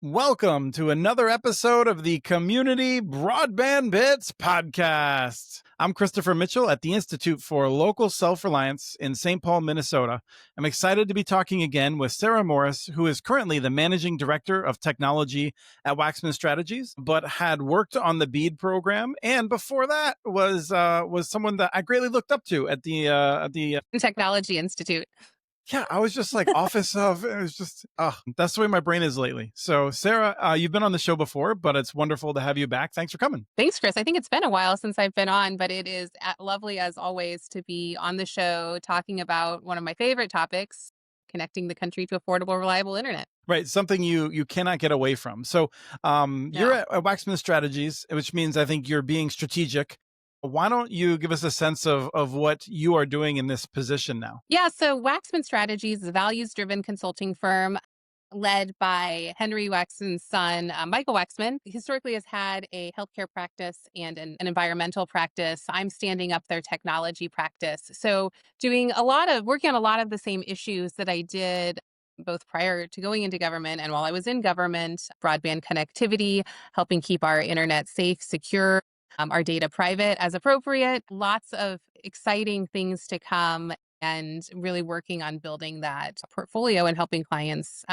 Welcome to another episode of the Community Broadband Bits podcast. I'm Christopher Mitchell at the Institute for Local Self-Reliance in St. Paul, Minnesota. I'm excited to be talking again with Sarah Morris, who is currently the Managing Director of Technology at Waxman Strategies, but had worked on the BEAD program, and before that was someone that I greatly looked up to at the Technology Institute. yeah, I was just like office of, it was just, that's the way my brain is lately. So Sarah, you've been on the show before, but it's wonderful to have you back. Thanks for coming. Thanks, Chris. I think it's been a while since I've been on, but it is lovely as always to be on the show talking about one of my favorite topics, connecting the country to affordable, reliable internet. Right. Something you cannot get away from. So you're No. at Waxman Strategies, which means I think you're being strategic. Why don't you give us a sense of what you are doing in this position now? Yeah, so Waxman Strategies is a values-driven consulting firm led by Henry Waxman's son, Michael Waxman. Historically has had a healthcare practice and an environmental practice. I'm standing up their technology practice. So working on a lot of the same issues that I did both prior to going into government and while I was in government: broadband connectivity, helping keep our internet safe, secure, our data private as appropriate. Lots of exciting things to come, and really working on building that portfolio and helping clients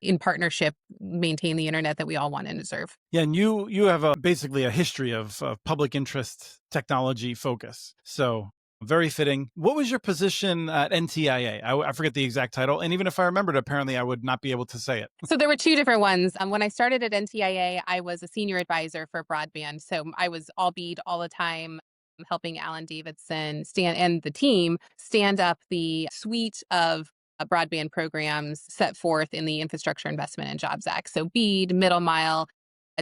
in partnership maintain the internet that we all want and deserve. Yeah, and you have basically a history of public interest technology focus. So very fitting. What was your position at NTIA? I forget the exact title. And even if I remembered, apparently I would not be able to say it. So there were two different ones. When I started at NTIA, I was a senior advisor for broadband. So I was all BEAD all the time, helping Alan Davidson and the team stand up the suite of broadband programs set forth in the Infrastructure Investment and Jobs Act. So BEAD, middle mile,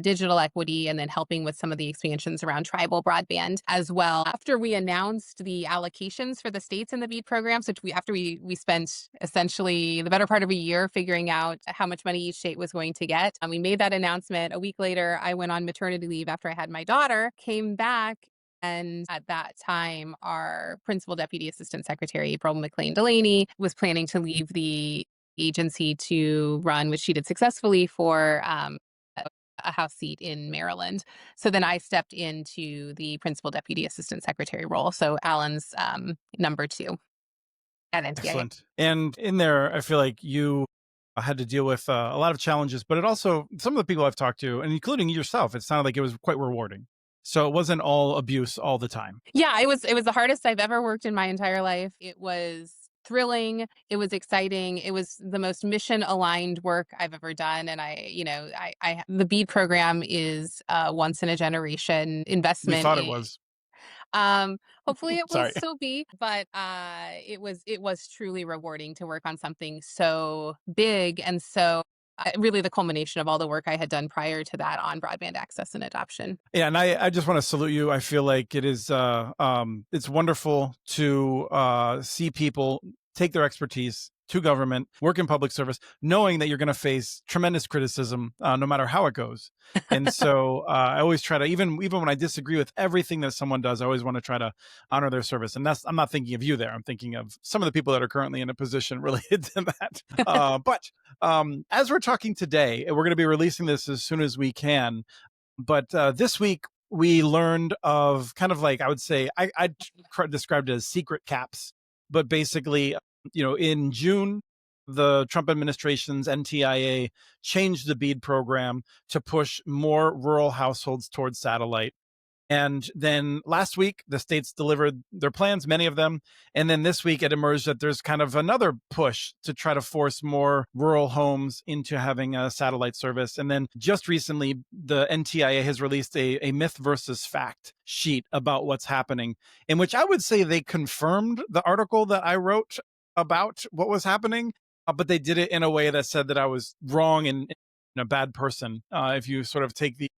digital equity, and then helping with some of the expansions around tribal broadband as well. After we announced the allocations for the states in the BEAD programs, after we spent essentially the better part of a year figuring out how much money each state was going to get, and we made that announcement. A week later, I went on maternity leave after I had my daughter, came back. And at that time, our Principal Deputy Assistant Secretary, April McLean Delaney, was planning to leave the agency to run, which she did successfully, for a House seat in Maryland. So then I stepped into the Principal Deputy Assistant Secretary role. So Alan's number two at NTIA. Excellent. And in there, I feel like you had to deal with a lot of challenges, but it also, some of the people I've talked to, and including yourself, it sounded like it was quite rewarding. So it wasn't all abuse all the time. Yeah, it was the hardest I've ever worked in my entire life. It was thrilling. It was exciting. It was the most mission aligned work I've ever done. And the BEAD program is a once in a generation investment. We thought it was. Hopefully it will Sorry. still be, but it was truly rewarding to work on something so big and so really the culmination of all the work I had done prior to that on broadband access and adoption. Yeah, and I just want to salute you. I feel like it is it's wonderful to see people take their expertise to government, work in public service, knowing that you're going to face tremendous criticism no matter how it goes. And so I always try to, even when I disagree with everything that someone does, I always want to try to honor their service. And I'm not thinking of you there. I'm thinking of some of the people that are currently in a position related to that. But as we're talking today, we're going to be releasing this as soon as we can. But this week, we learned of kind of like, I would say, I described it as secret caps, but basically, in June, the Trump administration's NTIA changed the BEAD program to push more rural households towards satellite. And then last week, the states delivered their plans, many of them. And then this week, it emerged that there's kind of another push to try to force more rural homes into having a satellite service. And then just recently, the NTIA has released a myth versus fact sheet about what's happening, in which I would say they confirmed the article that I wrote about what was happening, but they did it in a way that said that I was wrong and a bad person, if you sort of take the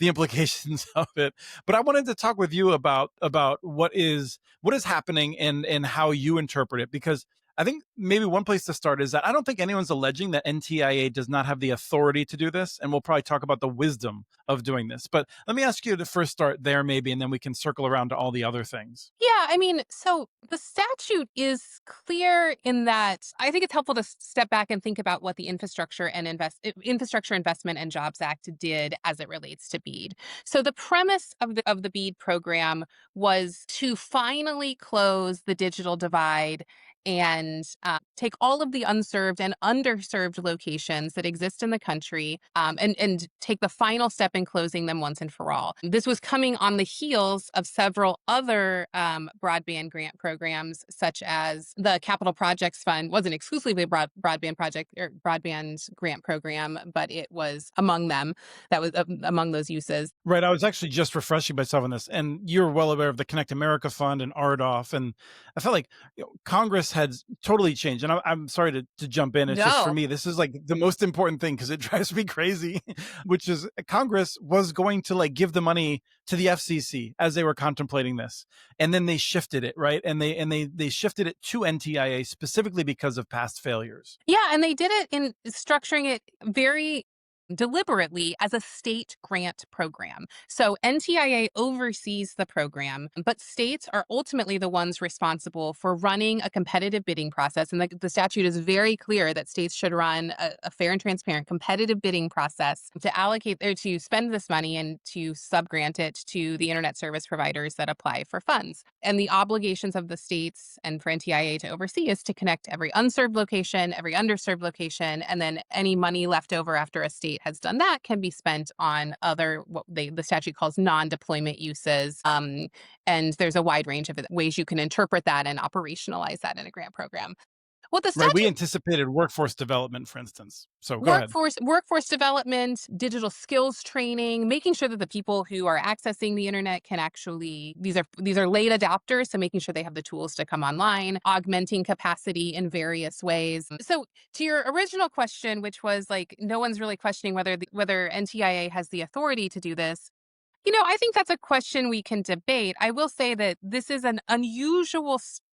implications of it. But I wanted to talk with you about what is happening and how you interpret it, because I think maybe one place to start is that I don't think anyone's alleging that NTIA does not have the authority to do this. And we'll probably talk about the wisdom of doing this. But let me ask you to first start there, maybe, and then we can circle around to all the other things. Yeah, I mean, so the statute is clear in that I think it's helpful to step back and think about what the Infrastructure Investment and Jobs Act did as it relates to BEAD. So the premise of the BEAD program was to finally close the digital divide and take all of the unserved and underserved locations that exist in the country, and take the final step in closing them once and for all. This was coming on the heels of several other broadband grant programs, such as the Capital Projects Fund. Wasn't exclusively a broadband project or broadband grant program, but it was among them. That was among those uses. Right. I was actually just refreshing myself on this, and you're well aware of the Connect America Fund and RDOF. And I felt like Congress had totally changed. And I'm sorry to jump in. It's just for No. me, this is like the most important thing because it drives me crazy, which is Congress was going to like give the money to the FCC as they were contemplating this. And then they shifted it, right? And they shifted it to NTIA specifically because of past failures. Yeah, and they did it in structuring it very deliberately as a state grant program. So NTIA oversees the program, but states are ultimately the ones responsible for running a competitive bidding process. And the statute is very clear that states should run a fair and transparent competitive bidding process to allocate or to spend this money and to subgrant it to the internet service providers that apply for funds. And the obligations of the states and for NTIA to oversee is to connect every unserved location, every underserved location, and then any money left over after a state has done that can be spent on other the statute calls non-deployment uses. And there's a wide range of ways you can interpret that and operationalize that in a grant program. What the Right. We statute anticipated workforce development, for instance. So go ahead. workforce development, digital skills training, making sure that the people who are accessing the internet can actually these are late adopters, so making sure they have the tools to come online, augmenting capacity in various ways. So to your original question, which was like no one's really questioning whether NTIA has the authority to do this. I think that's a question we can debate. I will say that this is an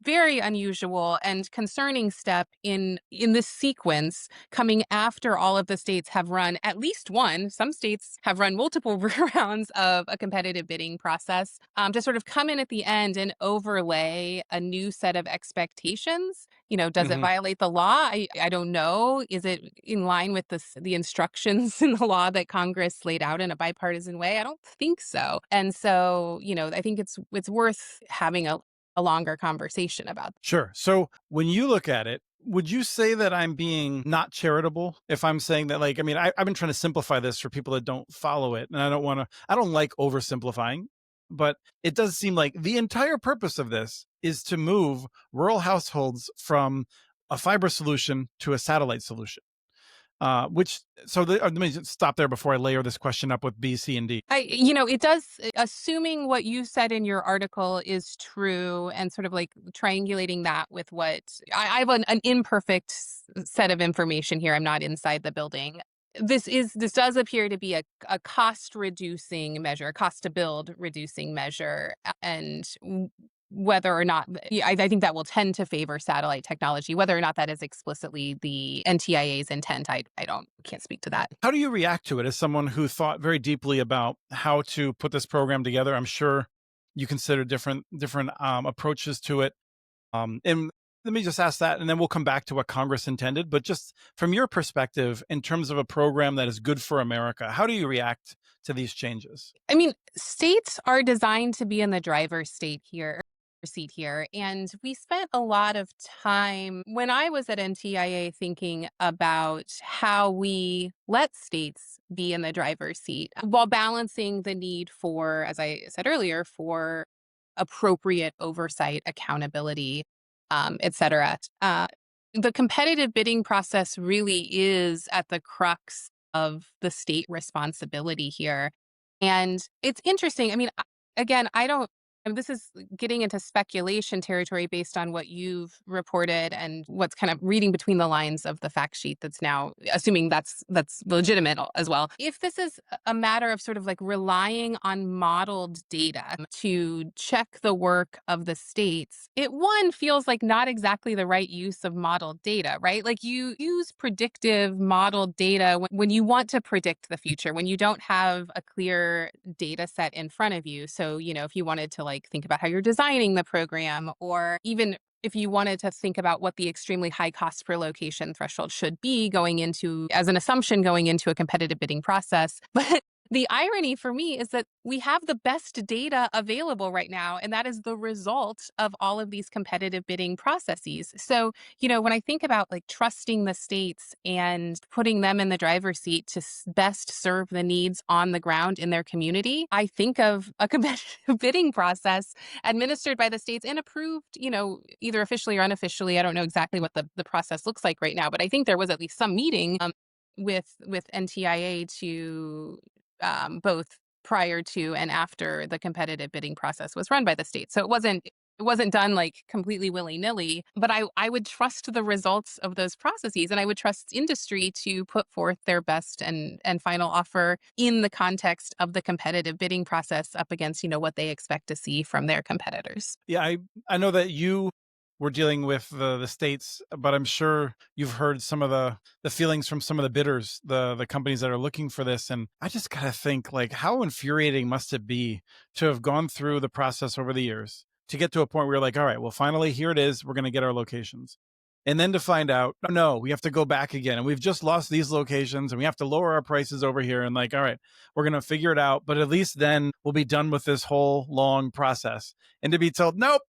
very unusual and concerning step in this sequence coming after all of the states have run at least one. Some states have run multiple rounds of a competitive bidding process, to sort of come in at the end and overlay a new set of expectations. Does it Mhm. violate the law? I don't know. Is it in line with the instructions in the law that Congress laid out in a bipartisan way? I don't think so. And so, I think it's worth having a longer conversation about. Sure. So when you look at it, would you say that I'm being not charitable if I'm saying that, like, I mean, I've been trying to simplify this for people that don't follow it. And I don't like oversimplifying, but it does seem like the entire purpose of this is to move rural households from a fiber solution to a satellite solution. Let me just stop there before I layer this question up with B, C, and D. It does, assuming what you said in your article is true and sort of like triangulating that with what I have an imperfect set of information here. I'm not inside the building. This does appear to be a cost reducing measure, cost to build reducing measure, and whether or not yeah, I think that will tend to favor satellite technology. Whether or not that is explicitly the NTIA's intent, I don't can't speak to that. How do you react to it as someone who thought very deeply about how to put this program together? I'm sure you consider different approaches to it. And let me just ask that, and then we'll come back to what Congress intended. But just from your perspective, in terms of a program that is good for America, how do you react to these changes? I mean, states are designed to be in the driver's seat here. And we spent a lot of time when I was at NTIA thinking about how we let states be in the driver's seat while balancing the need for, as I said earlier, for appropriate oversight, accountability, et cetera. The competitive bidding process really is at the crux of the state responsibility here. And it's interesting. I mean, again, and this is getting into speculation territory based on what you've reported and what's kind of reading between the lines of the fact sheet that's now assuming that's legitimate as well. If this is a matter of sort of like relying on modeled data to check the work of the states, it one feels like not exactly the right use of modeled data, right? Like you use predictive modeled data when you want to predict the future, when you don't have a clear data set in front of you. So, if you wanted to like think about how you're designing the program, or even if you wanted to think about what the extremely high cost per location threshold should be going into as an assumption going into a competitive bidding process. But the irony for me is that we have the best data available right now, and that is the result of all of these competitive bidding processes. So, when I think about like trusting the states and putting them in the driver's seat to best serve the needs on the ground in their community, I think of a competitive bidding process administered by the states and approved, either officially or unofficially. I don't know exactly what the process looks like right now, but I think there was at least some meeting with NTIA to both prior to and after the competitive bidding process was run by the state. So it wasn't done like completely willy-nilly, but I would trust the results of those processes, and I would trust industry to put forth their best and final offer in the context of the competitive bidding process up against, what they expect to see from their competitors. Yeah, I know that you were dealing with the states, but I'm sure you've heard some of the feelings from some of the bidders, the companies that are looking for this. And I just gotta think, like, how infuriating must it be to have gone through the process over the years to get to a point where you're like, all right, well, finally here it is, we're gonna get our locations. And then to find out, oh, no, we have to go back again. And we've just lost these locations and we have to lower our prices over here. And like, all right, we're going to figure it out. But at least then we'll be done with this whole long process. And to be told, nope,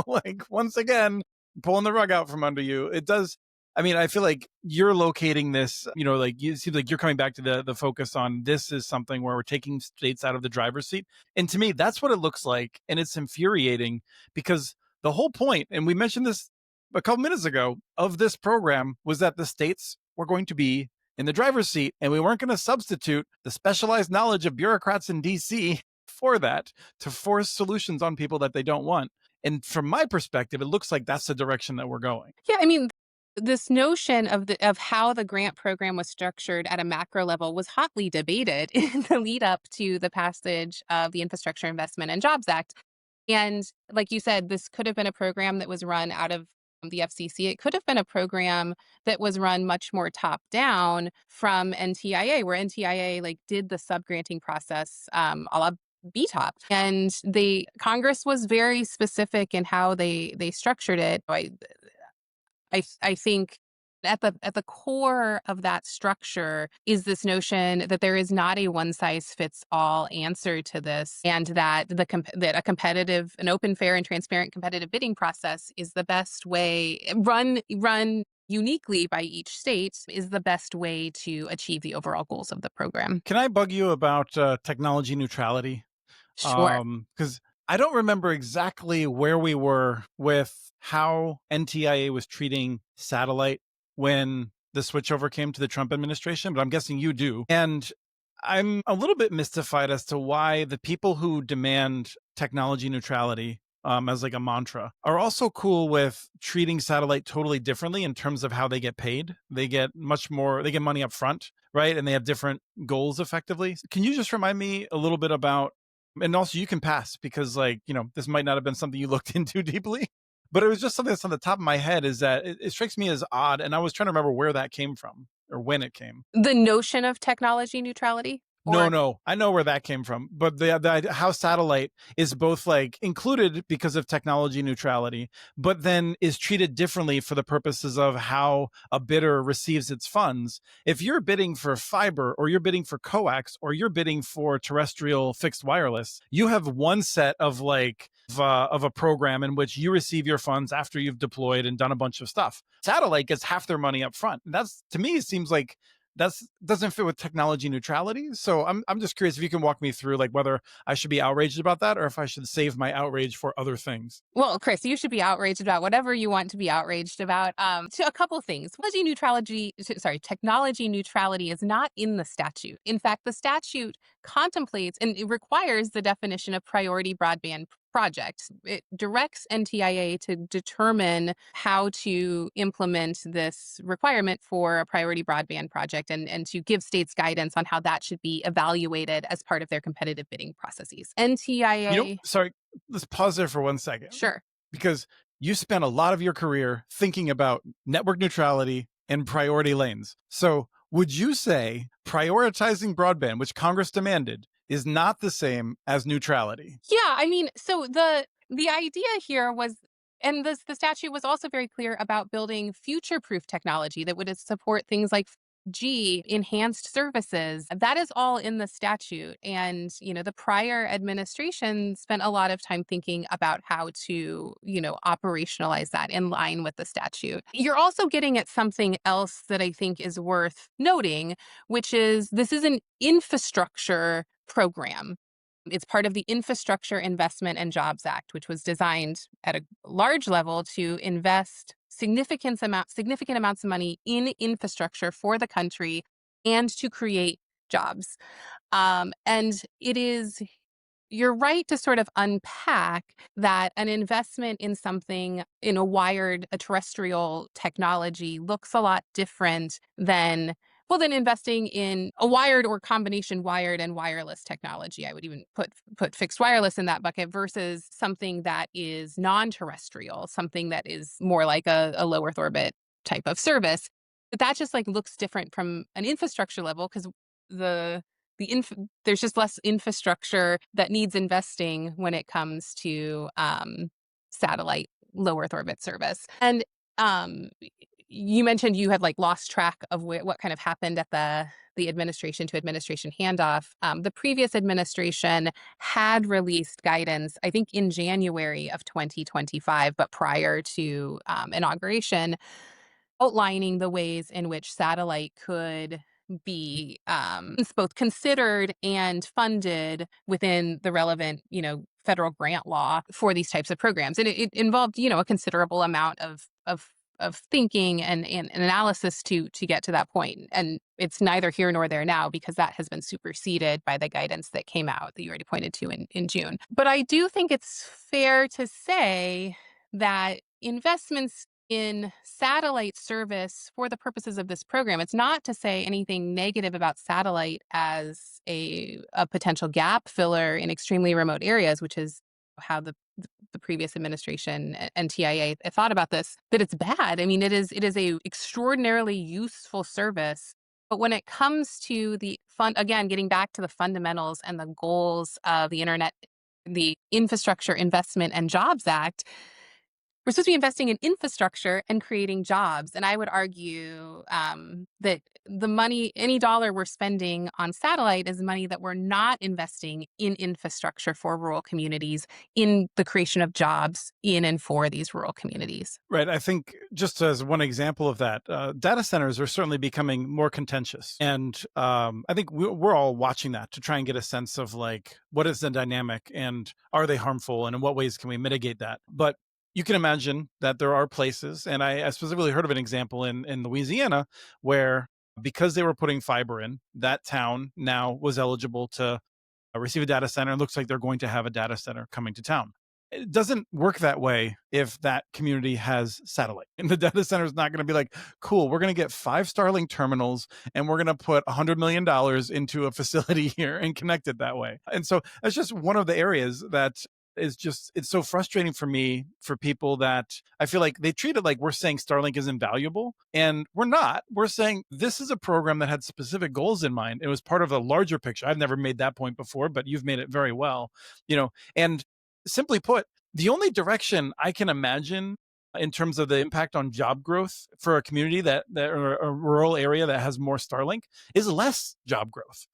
like once again, pulling the rug out from under you. It does. I mean, I feel like you're locating this, like you seem like you're coming back to the focus on this is something where we're taking states out of the driver's seat. And to me, that's what it looks like. And it's infuriating because the whole point, and we mentioned this a couple minutes ago, of this program was that the states were going to be in the driver's seat and we weren't going to substitute the specialized knowledge of bureaucrats in DC for that to force solutions on people that they don't want. And from my perspective, it looks like that's the direction that we're going. Yeah, I mean, this notion of how the grant program was structured at a macro level was hotly debated in the lead up to the passage of the Infrastructure Investment and Jobs Act. And like you said, this could have been a program that was run out of the FCC. It could have been a program that was run much more top down from NTIA, where NTIA like did the subgranting process a la BTOP. And the Congress was very specific in how they structured it. I think at the core of that structure is this notion that there is not a one size fits all answer to this, and that an open, fair, and transparent competitive bidding process is the best way run uniquely by each state is the best way to achieve the overall goals of the program. Can I bug you about technology neutrality? Sure. Because I don't remember exactly where we were with how NTIA was treating satellite when the switchover came to the Trump administration, but I'm guessing you do. And I'm a little bit mystified as to why the people who demand technology neutrality as like a mantra are also cool with treating satellite totally differently in terms of how they get paid. They get much more, they get money up front, right? And they have different goals effectively. Can you just remind me a little bit about, and also you can pass because like, this might not have been something you looked into deeply, but it was just something that's on the top of my head is that it strikes me as odd. And I was trying to remember where that came from or when it came. The notion of technology neutrality, No, or no, I know where that came from, but the how satellite is both like included because of technology neutrality, but then is treated differently for the purposes of how a bidder receives its funds. If you're bidding for fiber, or you're bidding for coax, or you're bidding for terrestrial fixed wireless, you have one set of like of a program in which you receive your funds after you've deployed and done a bunch of stuff. Satellite gets half their money up front. That's, to me, it seems like that's doesn't fit with technology neutrality. So I'm just curious if you can walk me through like whether I should be outraged about that or if I should save my outrage for other things. well, Chris, you should be outraged about whatever you want to be outraged about. To a couple things. Technology neutrality is not in the statute. In fact, the statute contemplates and it requires the definition of priority broadband project. It directs NTIA to determine how to implement this requirement for a priority broadband project and to give states guidance on how that should be evaluated as part of their competitive bidding processes. NTIA, Sorry, let's pause there for 1 second sure. because you spent a lot of your career thinking about network neutrality and priority lanes. So, would you say prioritizing broadband, which Congress demanded, is not the same as neutrality? Yeah, I mean, so the idea here was, and the statute was also very clear about building future-proof technology that would support things like G, enhanced services. That is all in the statute. And, the prior administration spent a lot of time thinking about how to, operationalize that in line with the statute. You're also getting at something else that I think is worth noting, which is this is an infrastructure program. It's part of the Infrastructure Investment and Jobs Act, which was designed at a large level to invest significant amounts of money in infrastructure for the country and to create jobs. And it is you're right to sort of unpack that an investment in something in a terrestrial technology looks a lot different than investing in a wired or combination wired and wireless technology. I would even put fixed wireless in that bucket versus something that is non-terrestrial, something that is more like a low Earth orbit type of service. But that just like looks different from an infrastructure level because the there's just less infrastructure that needs investing when it comes to satellite low Earth orbit service. And um, you mentioned you had like lost track of what kind of happened at the administration to administration handoff. The previous administration had released guidance, I think, in January of 2025, but prior to inauguration, outlining the ways in which satellite could be both considered and funded within the relevant, federal grant law for these types of programs. And it involved, a considerable amount of thinking and analysis to get to that point. And it's neither here nor there now because that has been superseded by the guidance that came out that you already pointed to in June. But I do think it's fair to say that investments in satellite service for the purposes of this program, it's not to say anything negative about satellite as a potential gap filler in extremely remote areas, which is how the previous administration, NTIA, thought about this, that it's bad. I mean, it is a extraordinarily useful service. But when it comes to again, getting back to the fundamentals and the goals of the Infrastructure Investment and Jobs Act, we're supposed to be investing in infrastructure and creating jobs. And I would argue that the money, any dollar we're spending on satellite is money that we're not investing in infrastructure for rural communities, in the creation of jobs in and for these rural communities. Right. I think just as one example of that, data centers are certainly becoming more contentious. And I think we're all watching that to try and get a sense of like, what is the dynamic and are they harmful and in what ways can we mitigate that? But you can imagine that there are places, and I specifically heard of an example in Louisiana where because they were putting fiber in, that town now was eligible to receive a data center. It looks like they're going to have a data center coming to town. It doesn't work that way if that community has satellite. And the data center is not going to be like, cool, we're going to get 5 Starlink terminals and we're going to put $100 million into a facility here and connect it that way. And so that's just one of the areas that is just, it's so frustrating for me, for people that I feel like they treat it like we're saying Starlink is invaluable, and we're not. We're saying this is a program that had specific goals in mind. It was part of a larger picture. I've never made that point before, but you've made it very well, and simply put, the only direction I can imagine in terms of the impact on job growth for a community that or a rural area that has more Starlink is less job growth.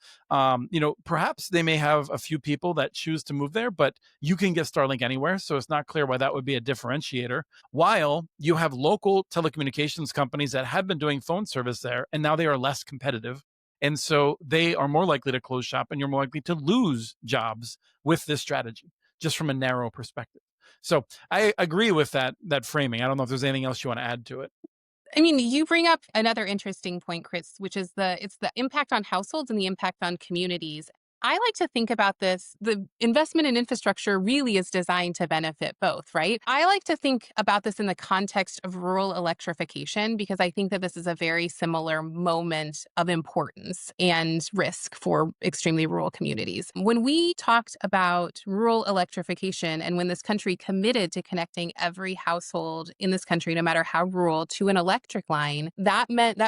Perhaps they may have a few people that choose to move there, but you can get Starlink anywhere. So it's not clear why that would be a differentiator. While you have local telecommunications companies that have been doing phone service there, and now they are less competitive. And so they are more likely to close shop and you're more likely to lose jobs with this strategy, just from a narrow perspective. So I agree with that framing. I don't know if there's anything else you want to add to it. I mean, you bring up another interesting point, Chris, which is it's the impact on households and the impact on communities. I like to think about this. The investment in infrastructure really is designed to benefit both, right? I like to think about this in the context of rural electrification because I think that this is a very similar moment of importance and risk for extremely rural communities. When we talked about rural electrification and when this country committed to connecting every household in this country, no matter how rural, to an electric line, that meant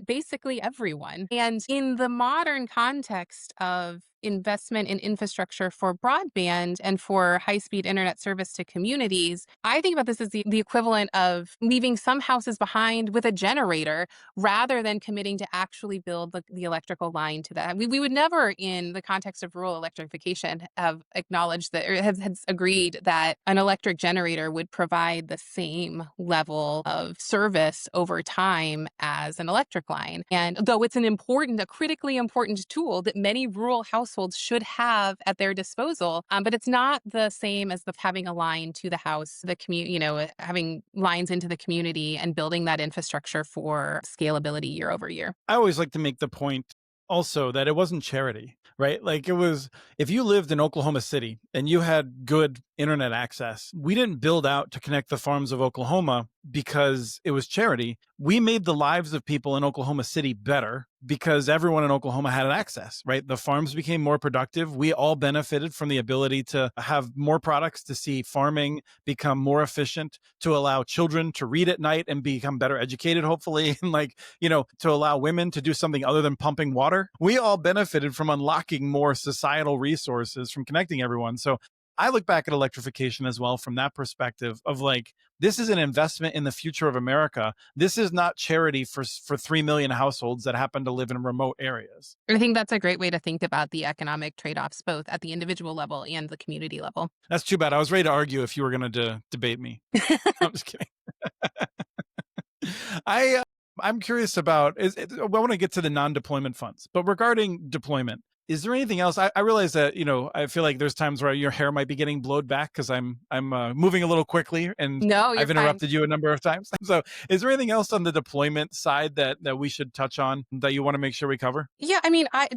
basically everyone. And in the modern context of investment in infrastructure for broadband and for high-speed internet service to communities, I think about this as the equivalent of leaving some houses behind with a generator rather than committing to actually build the electrical line to that. We would never, in the context of rural electrification, have acknowledged that or have agreed that an electric generator would provide the same level of service over time as an electric line. And though it's a critically important tool that many rural households should have at their disposal, but it's not the same as having a line to the house, having lines into the community and building that infrastructure for scalability year over year. I always like to make the point also that it wasn't charity, right? Like it was, if you lived in Oklahoma City and you had good internet access, we didn't build out to connect the farms of Oklahoma because it was charity. We made the lives of people in Oklahoma City better because everyone in Oklahoma had access, right? The farms became more productive. We all benefited from the ability to have more products, to see farming become more efficient, to allow children to read at night and become better educated, hopefully, and to allow women to do something other than pumping water. We all benefited from unlocking more societal resources from connecting everyone. So I look back at electrification as well from that perspective of this is an investment in the future of America. This is not charity for 3 million households that happen to live in remote areas. I think that's a great way to think about the economic trade-offs, both at the individual level and the community level. That's too bad. I was ready to argue if you were going to debate me. I'm just kidding. I I'm curious about I want to get to the non-deployment funds, but regarding deployment, is there anything else? I realize that I feel like there's times where your hair might be getting blowed back because I'm moving a little quickly and No, you're I've fine. interrupted you a number of times. So, is there anything else on the deployment side that we should touch on that you want to make sure we cover? Yeah, I mean, I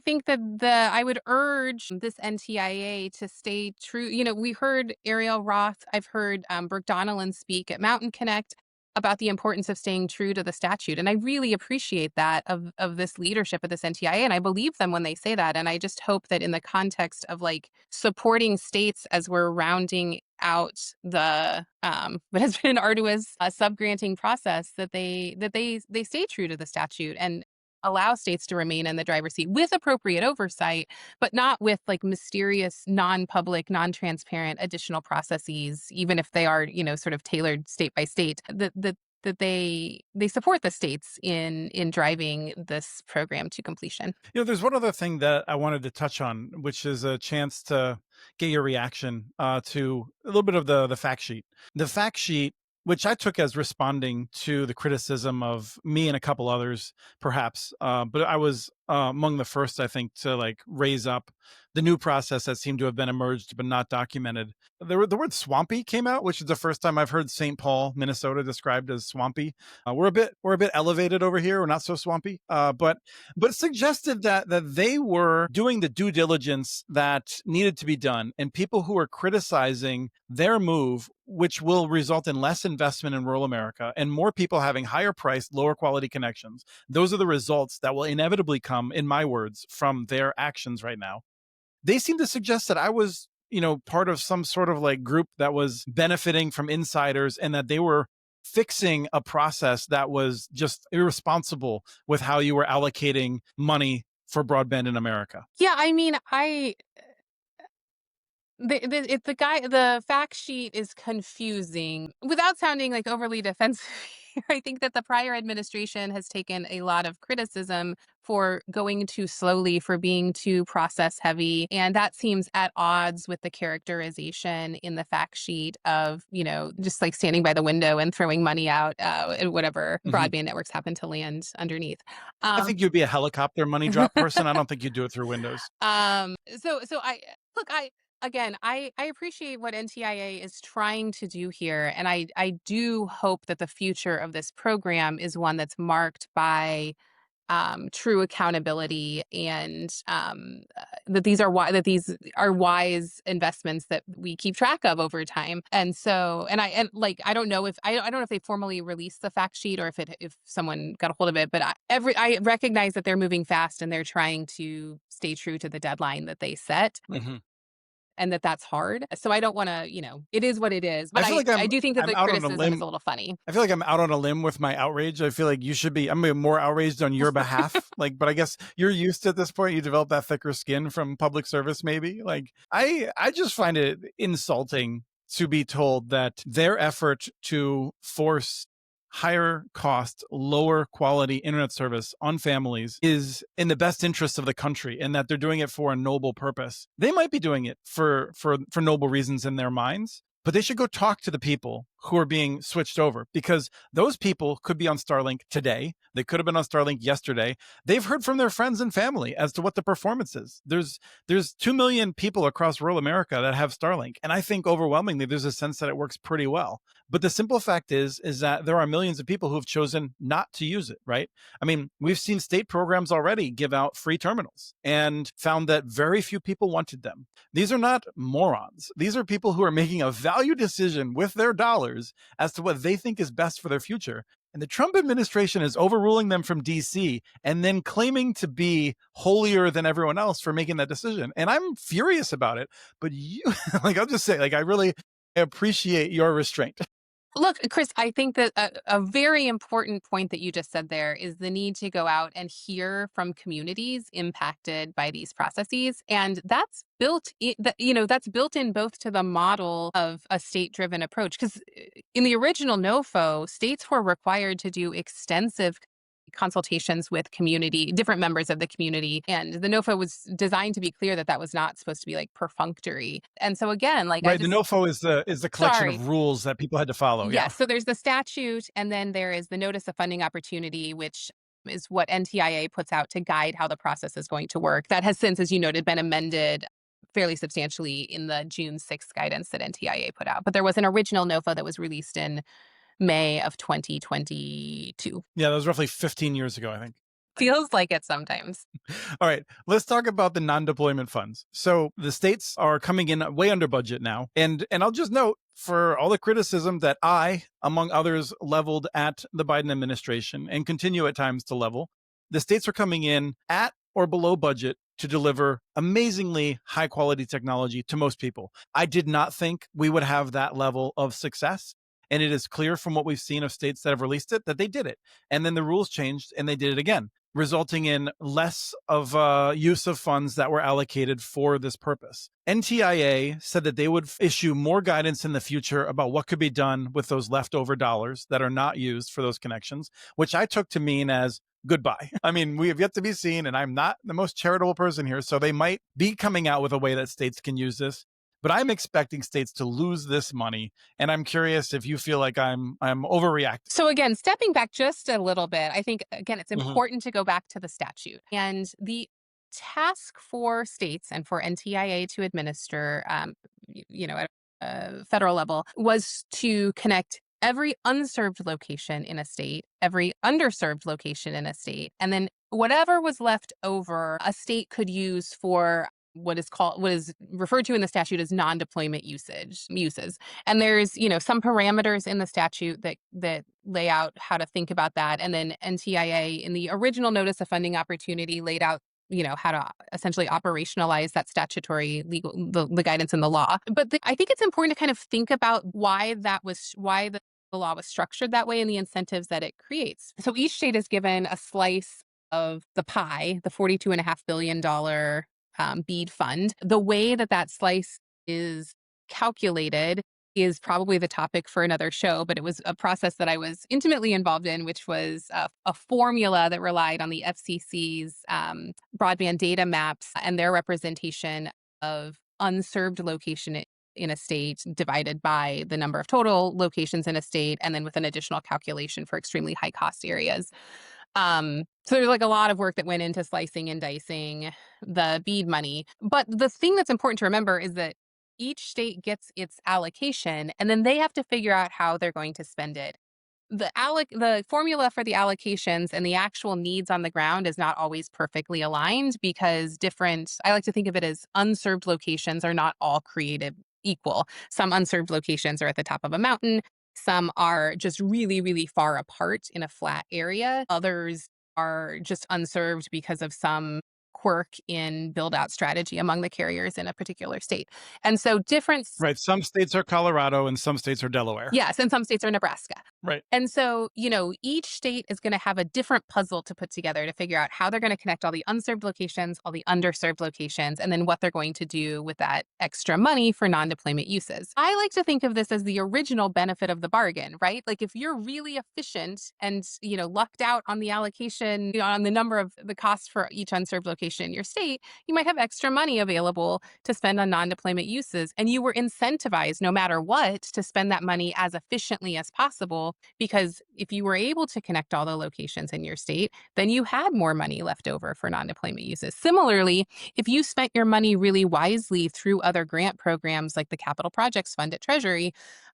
think that I would urge this NTIA to stay true. We heard Ariel Roth, I've heard Brooke Donnellan speak at Mountain Connect about the importance of staying true to the statute, and I really appreciate that of this leadership of this NTIA, and I believe them when they say that. And I just hope that in the context of supporting states as we're rounding out the what has been an arduous subgranting process, that they stay true to the statute and allow states to remain in the driver's seat with appropriate oversight, but not with mysterious, non-public, non-transparent additional processes, even if they are, sort of tailored state by state. That they support the states in driving this program to completion. There's one other thing that I wanted to touch on, which is a chance to get your reaction to a little bit of the fact sheet. The fact sheet, which I took as responding to the criticism of me and a couple others, perhaps, but I was among the first, I think, to raise up the new process that seemed to have been emerged but not documented. The word swampy came out, which is the first time I've heard St. Paul, Minnesota, described as swampy. We're a bit elevated over here. We're not so swampy, but it suggested that they were doing the due diligence that needed to be done, and people who were criticizing their move, which will result in less investment in rural America and more people having higher priced, lower quality connections. Those are the results that will inevitably come, in my words, from their actions right now. They seem to suggest that I was, part of some sort of group that was benefiting from insiders and that they were fixing a process that was just irresponsible with how you were allocating money for broadband in America. Yeah, I mean, the fact sheet is confusing without sounding overly defensive. I think that the prior administration has taken a lot of criticism for going too slowly, for being too process heavy, and that seems at odds with the characterization in the fact sheet of just standing by the window and throwing money out at whatever Mhm. broadband networks happen to land underneath. I Um, think you'd be a helicopter money drop person. I don't think you'd do it through Windows. so I look, I appreciate what NTIA is trying to do here, and I do hope that the future of this program is one that's marked by true accountability and that these are wise investments that we keep track of over time. And so, and like, I don't know if they formally released the fact sheet or if someone got a hold of it, but I recognize that they're moving fast and they're trying to stay true to the deadline that they set. Mhm. And that's hard. So I don't want to, it is what it is. I But feel like I do think that I'm the out on a criticism is limb. a little funny. I feel like I'm out on a limb with my outrage. I feel like you should be. I'm gonna be more outraged on your behalf. Like, but I guess you're used to at this point. You develop that thicker skin from public service, maybe. Like, I just find it insulting to be told that their effort to force higher cost, lower quality internet service on families is in the best interest of the country, and that they're doing it for a noble purpose. They might be doing it for noble reasons in their minds, but they should go talk to the people who are being switched over, because those people could be on Starlink today. They could have been on Starlink yesterday. They've heard from their friends and family as to what the performance is. There's 2 million people across rural America that have Starlink, and I think overwhelmingly there's a sense that it works pretty well. But the simple fact is that there are millions of people who have chosen not to use it, right? I mean, we've seen state programs already give out free terminals and found that very few people wanted them. These are not morons. These are people who are making a value decision with their dollars as to what they think is best for their future. And the Trump administration is overruling them from DC and then claiming to be holier than everyone else for making that decision. And I'm furious about it. But you, like, I'll just say, like, I really appreciate your restraint. Look, Chris, I think that a very important point that you just said there is the need to go out and hear from communities impacted by these processes. And that's that's built in both to the model of a state-driven approach. Because in the original NOFO, states were required to do extensive consultations with different members of the community. And the NOFA was designed to be clear that that was not supposed to be like perfunctory. And so again, like Right. The NOFO is the collection sorry. of rules that people had to follow. Yeah. Yes. So there's the statute, and then there is the notice of funding opportunity, which is what NTIA puts out to guide how the process is going to work. That has since, as you noted, been amended fairly substantially in the June 6th guidance that NTIA put out. But there was an original NOFA that was released in May of 2022. Yeah. That was roughly 15 years ago, I think. Feels like it sometimes. All right, let's talk about the non-deployment funds. So the states are coming in way under budget now. And I'll just note, for all the criticism that I, among others, leveled at the Biden administration and continue at times to level, the states are coming in at or below budget to deliver amazingly high quality technology to most people. I did not think we would have that level of success. And it is clear from what we've seen of states that have released it that they did it. And then the rules changed and they did it again, resulting in less of use of funds that were allocated for this purpose. NTIA said that they would issue more guidance in the future about what could be done with those leftover dollars that are not used for those connections, which I took to mean as goodbye. I mean, we have yet to be seen, and I'm not the most charitable person here, so they might be coming out with a way that states can use this. But I'm expecting states to lose this money, and I'm curious if you feel like I'm overreacting. So again, stepping back just a little bit, I think again it's Mhm. important to go back to the statute and the task for states and for NTIA to administer, at a federal level, was to connect every unserved location in a state, every underserved location in a state, and then whatever was left over, a state could use for what is referred to in the statute as non-deployment uses. And there's, some parameters in the statute that lay out how to think about that. And then NTIA in the original notice of funding opportunity laid out how to essentially operationalize that statutory the guidance in the law. But I think it's important to kind of think about why the law was structured that way and the incentives that it creates. So each state is given a slice of the pie, the $42.5 billion BEAD fund. The way that slice is calculated is probably the topic for another show, but it was a process that I was intimately involved in, which was a formula that relied on the FCC's broadband data maps and their representation of unserved location in a state divided by the number of total locations in a state, and then with an additional calculation for extremely high cost areas. So there's like a lot of work that went into slicing and dicing the BEAD money. But the thing that's important to remember is that each state gets its allocation and then they have to figure out how they're going to spend it. the formula for the allocations and the actual needs on the ground is not always perfectly aligned because I like to think of it as unserved locations are not all created equal. Some unserved locations are at the top of a mountain. Some are just really, really far apart in a flat area. Others are just unserved because of some quirk in build out strategy among the carriers in a particular state. And so different Right. Some states are Colorado and some states are Delaware. Yes, and some states are Nebraska. Right. And so, each state is going to have a different puzzle to put together to figure out how they're going to connect all the unserved locations, all the underserved locations, and then what they're going to do with that extra money for non deployment uses. I like to think of this as the original benefit of the bargain, right? Like if you're really efficient and, lucked out on the allocation, on the number of the cost for each unserved location in your state, you might have extra money available to spend on non deployment uses. And you were incentivized no matter what to spend that money as efficiently as possible because if you were able to connect all the locations in your state, then you had more money left over for non deployment uses. Similarly, if you spent your money really wisely through other grant programs like the Capital Projects Fund at Treasury,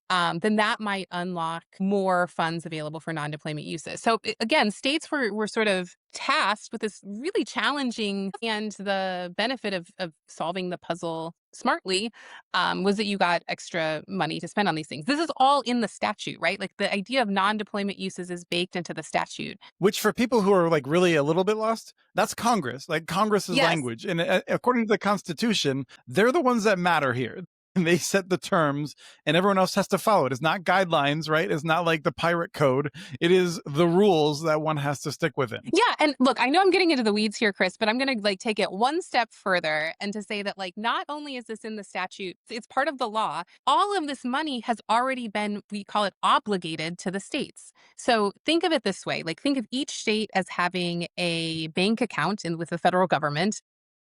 then that might unlock more funds available for non deployment uses. So, again, states were sort of tasked with this really challenging, and the benefit of solving the puzzle smartly was that you got extra money to spend on these things. This is all in the statute, right? Like the idea of non deployment uses is baked into the statute. Which for people who are like really a little bit lost, that's Congress, like Congress's Yes. language. And according to the Constitution, they're the ones that matter here. And they set the terms and everyone else has to follow it. It's not guidelines, right? It's not like the pirate code. It is the rules that one has to stick within. Yeah, and look, I know I'm getting into the weeds here, Chris, but I'm going to take it one step further and to say that not only is this in the statute, it's part of the law. All of this money has already been, we call it, obligated to the states. So think of it this way, think of each state as having a bank account with the federal government.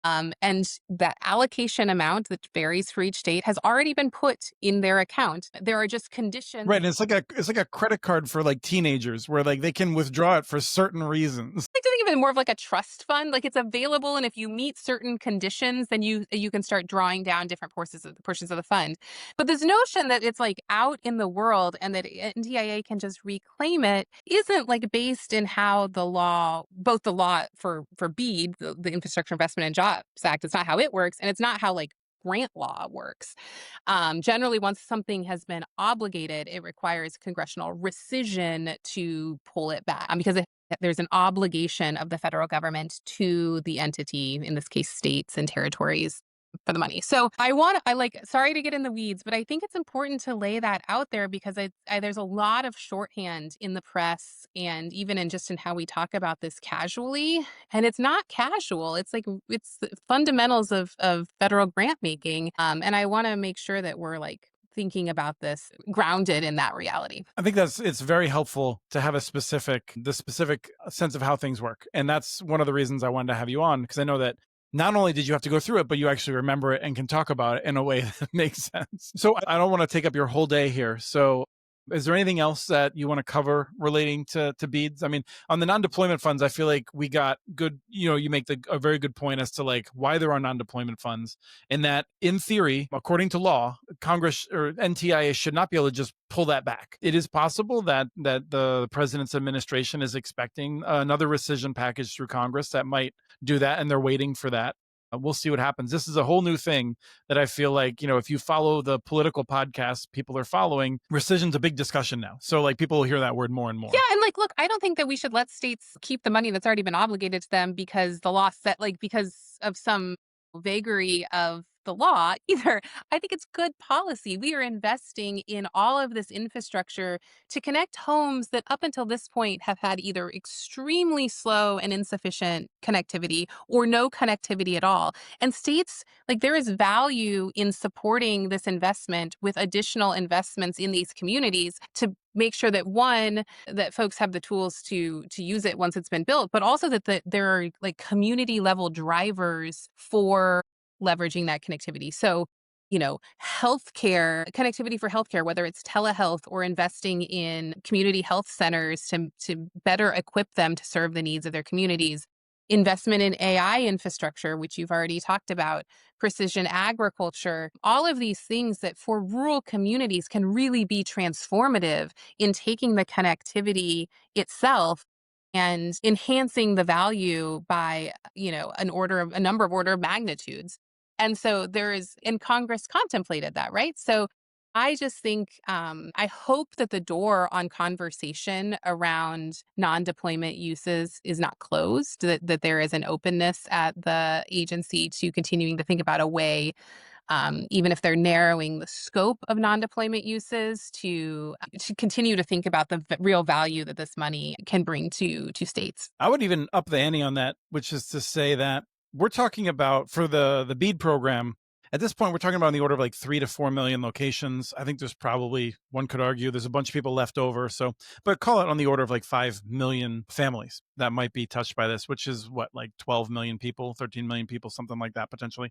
And that allocation amount that varies for each state has already been put in their account. There are just conditions. Right. And it's like a credit card for like teenagers where like they can withdraw it for certain reasons. I like to think of it more of like a trust fund. Like it's available, and if you meet certain conditions, then you can start drawing down different portions of the fund. But this notion that it's out in the world and that NTIA can just reclaim it isn't based in how both the law for BEAD, the Infrastructure Investment and Jobs Act, it's not how it works, and it's not how grant law works. Generally, once something has been obligated, it requires congressional rescission to pull it back because there's an obligation of the federal government to the entity, in this case, states and territories, for the money. So sorry to get in the weeds, but I think it's important to lay that out there because there's a lot of shorthand in the press and even in how we talk about this casually. And it's not casual. It's it's the fundamentals of federal grant making. And I want to make sure that we're thinking about this grounded in that reality. I think it's very helpful to have the specific sense of how things work. And that's one of the reasons I wanted to have you on, because I know that not only did you have to go through it, but you actually remember it and can talk about it in a way that makes sense. So I don't want to take up your whole day here. So is there anything else that you want to cover relating to BEADs? I mean, on the non-deployment funds, I feel like we got good, you make a very good point as to why there are non-deployment funds, and that in theory, according to law, Congress or NTIA should not be able to just pull that back. It is possible that the president's administration is expecting another rescission package through Congress that might do that, and they're waiting for that. We'll see what happens. This is a whole new thing that I feel like, if you follow the political podcasts people are following, rescission's a big discussion now. So people will hear that word more and more. Yeah, and look, I don't think that we should let states keep the money that's already been obligated to them because the law set because of some vagary of the law either. I think it's good policy. We are investing in all of this infrastructure to connect homes that up until this point have had either extremely slow and insufficient connectivity or no connectivity at all. And states, there is value in supporting this investment with additional investments in these communities to make sure that that folks have the tools to use it once it's been built, but also that there are community level drivers for leveraging that connectivity. So, healthcare, connectivity for healthcare, whether it's telehealth or investing in community health centers to better equip them to serve the needs of their communities. investment in AI infrastructure, which you've already talked about, precision agriculture, all of these things that for rural communities can really be transformative in taking the connectivity itself and enhancing the value by, a number of order of magnitudes. And so and Congress contemplated that, right? So I just think, I hope that the door on conversation around non-deployment uses is not closed, that there is an openness at the agency to continuing to think about a way, even if they're narrowing the scope of non-deployment uses, to continue to think about the real value that this money can bring to states. I would even up the ante on that, which is to say that we're talking about for the BEAD program. At this point, we're talking about in the order of like 3 to 4 million locations. I think there's probably, one could argue, there's a bunch of people left over. So, but call it on the order of like 5 million families that might be touched by this, which is what, like 12 million people, 13 million people, something like that potentially.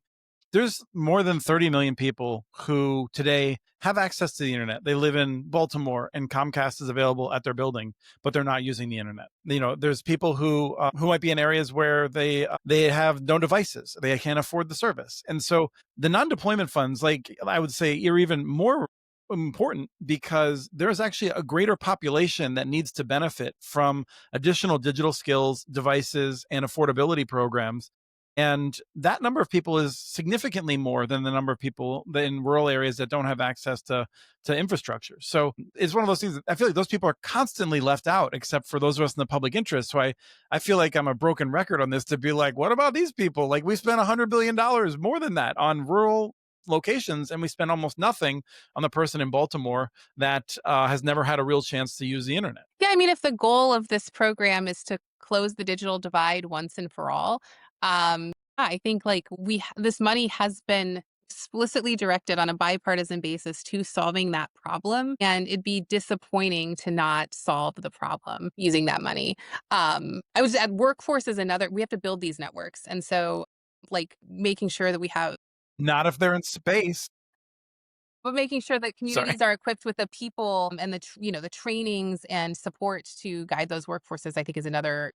There's more than 30 million people who today have access to the internet. They live in Baltimore and Comcast is available at their building, but they're not using the internet. There's people who might be in areas where they have no devices. They can't afford the service. And so the non-deployment funds, like I would say, are even more important because there's actually a greater population that needs to benefit from additional digital skills, devices, and affordability programs. And that number of people is significantly more than the number of people in rural areas that don't have access to infrastructure. So it's one of those things that I feel like those people are constantly left out, except for those of us in the public interest. So I feel like I'm a broken record on this to be like, what about these people? Like we spent $100 billion more than that on rural locations, and we spend almost nothing on the person in Baltimore that has never had a real chance to use the internet. Yeah, I mean, if the goal of this program is to close the digital divide once and for all, I think like this money has been explicitly directed on a bipartisan basis to solving that problem, and it'd be disappointing to not solve the problem using that money. I was at workforce is another. We have to build these networks, and so like making sure that we have. Not if they're in space. But making sure that Sorry. communities are equipped with the people and the trainings and support to guide those workforces, I think is another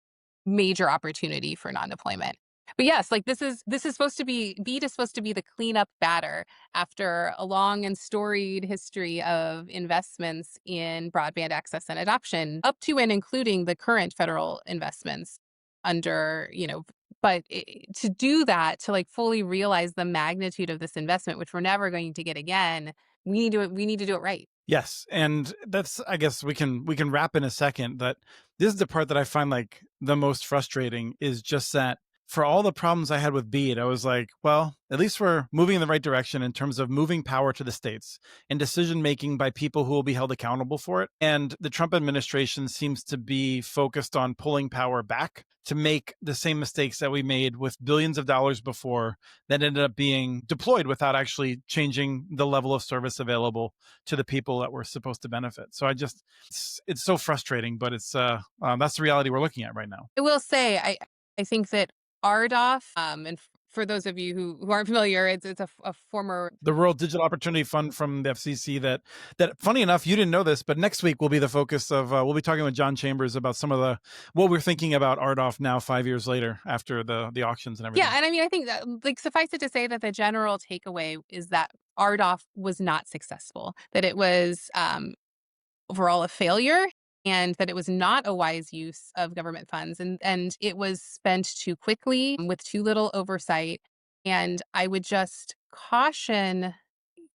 major opportunity for non-deployment. But yes, like this is supposed to be BEAD is supposed to be the cleanup batter after a long and storied history of investments in broadband access and adoption, up to and including the current federal investments under, but to do that, to like fully realize the magnitude of this investment, which we're never going to get again, we need to do it right. Yes, and that's, I guess we can wrap in a second, that this is the part that I find like the most frustrating, is just that for all the problems I had with BEAD, I was like, well, at least we're moving in the right direction in terms of moving power to the states and decision making by people who will be held accountable for it. And the Trump administration seems to be focused on pulling power back to make the same mistakes that we made with billions of dollars before that ended up being deployed without actually changing the level of service available to the people that were supposed to benefit. So it's so frustrating, but it's that's the reality we're looking at right now. I will say, I think that RDOF, and for those of you who aren't familiar, it's a former. The Rural Digital Opportunity Fund from the FCC that funny enough, you didn't know this, but next week will be the focus of, we'll be talking with John Chambers about some of what we're thinking about RDOF now 5 years later after the auctions and everything. Yeah, and I mean, I think that, like, suffice it to say that the general takeaway is that RDOF was not successful, that it was overall a failure, and that it was not a wise use of government funds, and it was spent too quickly with too little oversight. And I would just caution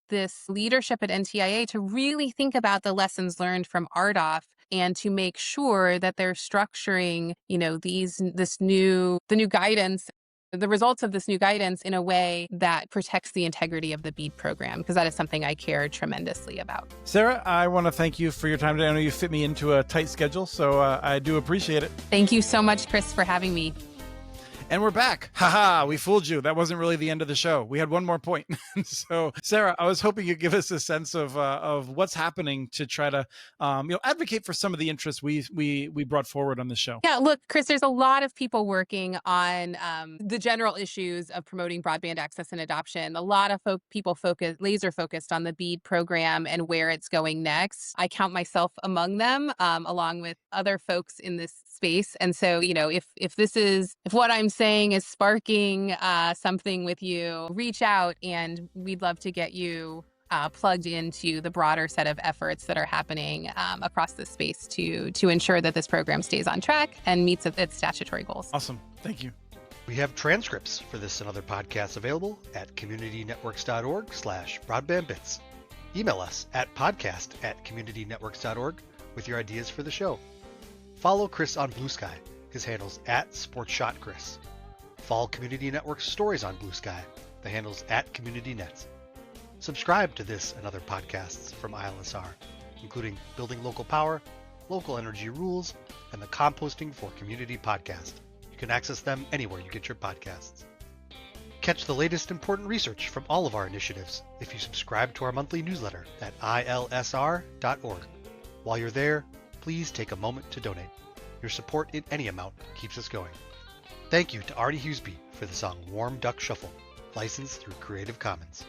this leadership at NTIA to really think about the lessons learned from RDOF and to make sure that they're structuring, the new guidance, the results of this new guidance in a way that protects the integrity of the BEAD program, because that is something I care tremendously about. Sarah, I want to thank you for your time today. I know you fit me into a tight schedule, so I do appreciate it. Thank you so much, Chris, for having me. And we're back. Haha, we fooled you. That wasn't really the end of the show. We had one more point. So, Sarah, I was hoping you'd give us a sense of what's happening to try to advocate for some of the interests we brought forward on this show. Yeah, look, Chris, there's a lot of people working on the general issues of promoting broadband access and adoption. A lot of people laser focused on the BEAD program and where it's going next. I count myself among them, along with other folks in this space. And so, if what I'm saying is sparking something with you, reach out and we'd love to get you plugged into the broader set of efforts that are happening across the space to ensure that this program stays on track and meets its statutory goals. Awesome. Thank you. We have transcripts for this and other podcasts available at communitynetworks.org/broadbandbits. Email us at podcast@communitynetworks.org with your ideas for the show. Follow Chris on Blue Sky. His handle's @SportsShotChris. Follow Community Network's stories on Blue Sky. The handle's @CommunityNets. Subscribe to this and other podcasts from ILSR, including Building Local Power, Local Energy Rules, and the Composting for Community podcast. You can access them anywhere you get your podcasts. Catch the latest important research from all of our initiatives if you subscribe to our monthly newsletter at ilsr.org. While you're there, please take a moment to donate. Your support in any amount keeps us going. Thank you to Artie Huseby for the song Warm Duck Shuffle, licensed through Creative Commons.